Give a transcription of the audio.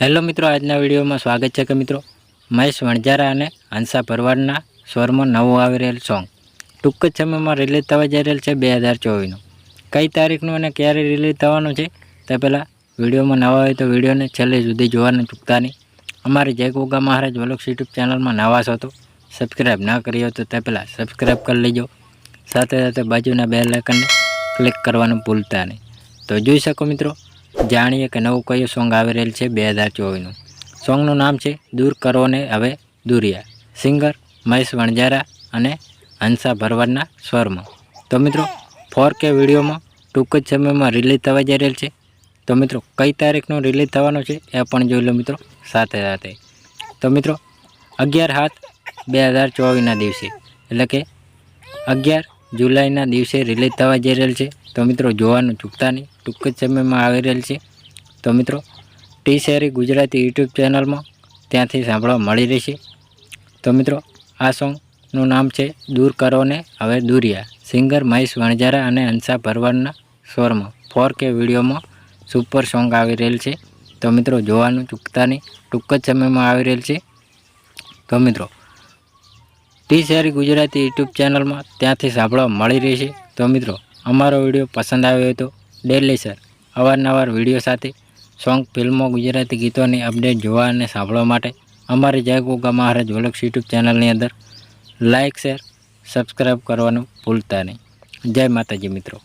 Hello મિત્રો, આજના વિડીયોમાં સ્વાગત છે કે મિત્રો મહેશ વણજારા અને હંસા ભરવાડના સ્વરમાં નવું આવી રહેલ સોંગ ટૂંક જ સમયમાં રિલીઝ થવા જઈ રહેલ છે 2024નું. કઈ તારીખનું અને ક્યારે રિલીઝ થવાનું છે તે પહેલાં વિડીયોમાં નવા હોય તો વિડીયોને છેલ્લે સુધી જોવાનું ચૂકતા નહીં. અમારી જય ગોગા મહારાજ વ્લોગ્સ યુટ્યુબ ચેનલમાં નવા છો તો સબસ્ક્રાઈબ ના કરી હો તો તે પહેલાં સબસ્ક્રાઈબ કરી લેજો. સાથે સાથે બાજુના બેલ આઇકનને ક્લિક કરવાનું ભૂલતા નહીં. તો જોઈ શકો મિત્રો, જાણીએ કે નવું કયું સોંગ આવી રહેલ છે 2024નું. સોંગનું નામ છે દૂર કરો ને હવે દુરિયા. સિંગર મહેશ વણજારા અને હંસા ભરવાડના સ્વરમાં. તો મિત્રો 4K વિડીયોમાં ટૂંક જ સમયમાં રિલીઝ થવા જઈ રહેલ છે. તો મિત્રો કઈ તારીખનું રિલીઝ થવાનું છે એ પણ જોઈ લો મિત્રો સાથે સાથે. તો મિત્રો 11/7/2024ના દિવસે એટલે કે 11 જુલાઈના દિવસે રિલીઝ થવા જઈ રહેલ છે. તો મિત્રો જોવાનું ચૂકતા નહીં, ટૂંક જ સમયમાં આવી રહેલ છે. તો મિત્રો ટી શેરી ગુજરાતી યુટ્યુબ ચેનલમાં ત્યાંથી સાંભળવા મળી રહેશે. તો મિત્રો આ સોંગનું નામ છે દૂર કરો ને હવે દુરિયા. સિંગર મહેશ વણજારા અને હંસા ભરવાડના સ્વરમાં 4K વિડીયોમાં સુપર સોંગ આવી રહેલ છે. તો મિત્રો જોવાનું ચૂકતા નહીં, ટૂંક જ સમયમાં આવી રહેલ છે. તો મિત્રો ટી શેરી ગુજરાતી યુટ્યુબ ચેનલમાં ત્યાંથી સાંભળવા મળી રહેશે. તો મિત્રો અમારો વિડીયો પસંદ આવ્યો હોય તો ડેલી સર અવારનવાર વિડીયો સાથે સોંગ, ફિલ્મો, ગુજરાતી ગીતોની અપડેટ જોવા અને સાંભળવા માટે અમારી જય ગોગા મહારાજ વ્લોગ્સ યુટ્યુબ ચેનલની અંદર લાઇક, શેર, સબસ્ક્રાઈબ કરવાનું ભૂલતા નહીં. જય માતાજી મિત્રો.